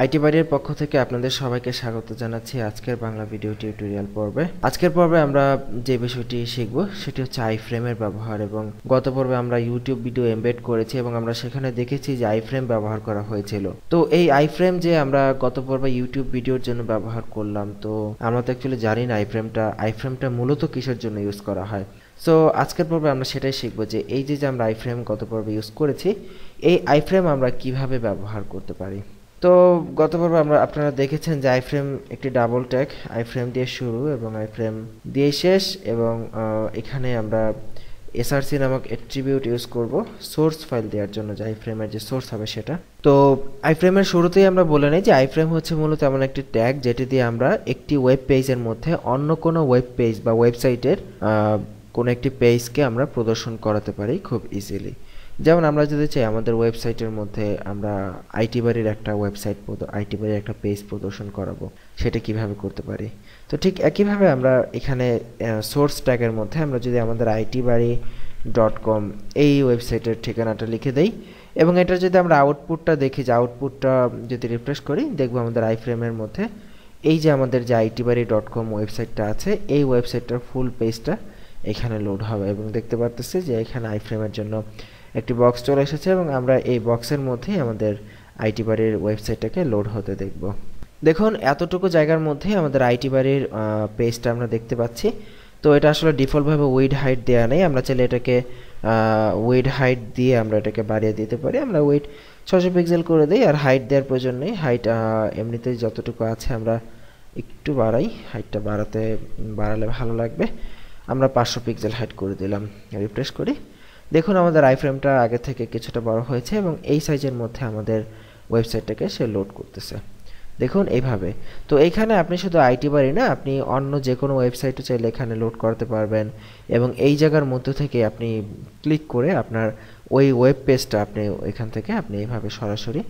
IT বাড়ির পক্ষ থেকে আপনাদের সবাইকে স্বাগত জানাচ্ছি আজকের বাংলা ভিডিও টিউটোরিয়াল পর্বে। আজকের পর্বে আমরা যে বিষয়টি শিখব সেটি হচ্ছে আইফ্রেমের ব্যবহার। এবং গত পর্বে আমরা ইউটিউব ভিডিও এমবেড করেছি এবং আমরা সেখানে দেখেছি যে আইফ্রেম ব্যবহার করা হয়েছিল। তো এই আইফ্রেম যে আমরা গত পর্বে ইউটিউব ভিডিওর জন্য ব্যবহার করলাম, তো আমরা তো অ্যাকচুয়ালি জানি না আইফ্রেমটা মূলত কিসের জন্য ইউজ করা হয়। সো আজকের পর্বে আমরা সেটাই শিখবো যে এই যে আমরা আইফ্রেম গত পর্বে ইউজ করেছি, এই আইফ্রেম আমরা কিভাবে ব্যবহার করতে পারি। তো গত পর্বে আপনারা দেখেছেন যে আইফ্রেম একটি ডাবল ট্যাগ, আইফ্রেম দিয়ে শুরু এবং আইফ্রেম দিয়ে শেষ। এবং এখানে আমরা এসআরসি নামক অ্যাট্রিবিউট ইউজ করব সোর্স ফাইল দেওয়ার জন্য, যে আইফ্রেমের যে সোর্স হবে সেটা। তো আইফ্রেমের শুরুতেই আমরা বলে নিই যে আইফ্রেম হচ্ছে মূলত এমন একটি ট্যাগ যেটি দিয়ে আমরা একটি ওয়েব পেজের মধ্যে অন্য কোনো ওয়েব পেজ বা ওয়েবসাইটের কোনো একটি পেজকে আমরা প্রদর্শন করাতে পারি খুব ইজিলি। যেমন আমরা যদি চাই আমাদের ওয়েবসাইটের মধ্যে আমরা আইটি বাড়ির একটা পেজ প্রদর্শন করাবো, সেটা কিভাবে করতে পারি। তো ঠিক একইভাবে আমরা এখানে সোর্স ট্যাগের মধ্যে আমরা যদি আমাদের itbari.com এই ওয়েবসাইটের ঠিকানাটা লিখে দেই এবং এটা যদি আমরা আউটপুটটা দেখি, যে আউটপুটটা যদি রিফ্রেশ করি, দেখবো আমাদের আইফ্রেমের মধ্যে এই যে আমাদের যে itbari.com ওয়েবসাইটটা আছে, এই ওয়েবসাইটটার ফুল পেজটা এখানে লোড হবে। এবং দেখতে পারতেছি যে এখানে আইফ্রেমের জন্য একটি বক্স চলে এসেছে এবং আমরা এই বক্সের মধ্যেই আমাদের আইটি বাড়ির ওয়েবসাইটটাকে লোড হতে দেখব। দেখুন এতটুকু জায়গার মধ্যে আমাদের আইটি বাড়ির পেজটা আমরা দেখতে পাচ্ছি। তো এটা আসলে ডিফল্টভাবে উইড হাইট দেওয়া নেই, আমরা চাইলে এটাকে উইড হাইট দিয়ে আমরা এটাকে বাড়িয়ে দিতে পারি। আমরা উইড 600 পিক্সেল করে দিই, আর হাইট দেওয়ার প্রয়োজন নেই। হাইট এমনিতেই যতটুকু আছে আমরা একটু বাড়াই, হাইটটা বাড়ালে ভালো লাগবে। আমরা 500 পিক্সেল হাইট করে দিলাম, রিফ্রেশ করি। দেখুন আমাদের আইফ্রেমটা আগে থেকে কিছুটা বড় হয়েছে এবং এই সাইজের মধ্যে আমাদের ওয়েবসাইটটাকে সে লোড করতেছে, দেখুন এইভাবে। তো এইখানে আপনি শুধু আইটি বাড়ি না, আপনি অন্য যে কোনো ওয়েবসাইটও চাইলে এখানে লোড করতে পারবেন এবং এই জায়গার মধ্যে থেকে আপনি ক্লিক করে আপনার ওই ওয়েব পেজটা এখান থেকে আপনি এইভাবে সরাসরি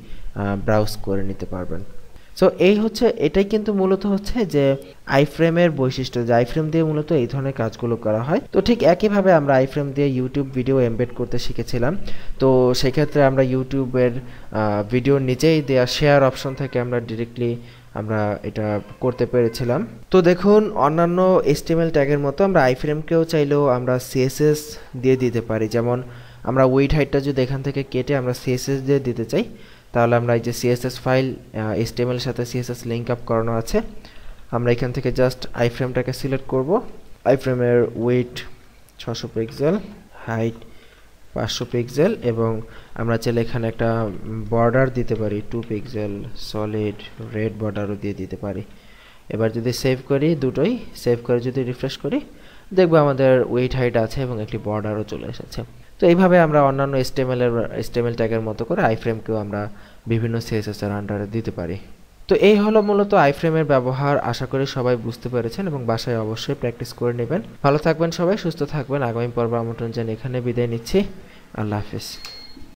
ব্রাউজ করে নিতে পারবেন। সো এটাই কিন্তু মূলত হচ্ছে যে আইফ্রেমের বৈশিষ্ট্য, যে আইফ্রেম দিয়ে মূলত এই ধরনের কাজগুলো করা হয়। তো ঠিক একইভাবে আমরা আইফ্রেম দিয়ে ইউটিউব ভিডিও এমবেড করতে শিখেছিলাম। তো সেক্ষেত্রে আমরা ইউটিউবের ভিডিওর নিচেই দেওয়া শেয়ার অপশন থেকে আমরা ডিরেক্টলি এটা করতে পেরেছিলাম। তো দেখুন অন্যান্য HTML ট্যাগের মতো আমরা আইফ্রেমকেও চাইলেও আমরা CSS দিয়ে দিতে পারি। যেমন আমরা উইড হাইটটা যদি এখান থেকে কেটে আমরা CSS দিয়ে দিতে চাই, তাহলে আমরা এই যে CSS ফাইল HTML এর সাথে CSS লিঙ্ক আপ করানো আছে, আমরা এখান থেকে জাস্ট আইফ্রেমটাকে সিলেক্ট করব। আইফ্রেমের উইডথ 600 পিক্সেল, হাইট 500 পিক্সেল এবং আমরা চাইলে এখানে একটা বর্ডার দিতে পারি 2 পিক্সেল সলিড রেড বর্ডারও দিয়ে দিতে পারি। এবার যদি সেভ করি, দুটোই সেভ করে যদি রিফ্রেশ করি, দেখবো আমাদের উইডথ হাইট আছে এবং একটি বর্ডারও চলে এসেছে। তো এইভাবে আমরা অন্যান্য HTML ট্যাগের মতো করে আইফ্রেমকেও আমরা বিভিন্ন CSS এর আন্ডারে দিতে পারি। তো এই হলো মূলত আইফ্রেমের ব্যবহার। আশা করি সবাই বুঝতে পেরেছেন এবং বাসায় অবশ্যই প্র্যাকটিস করে নেবেন। ভালো থাকবেন সবাই, সুস্থ থাকবেন। আগামী পর্ব আমন্ত্রণ জানিয়ে এখানে বিদায় নিচ্ছি। আল্লাহ হাফেজ।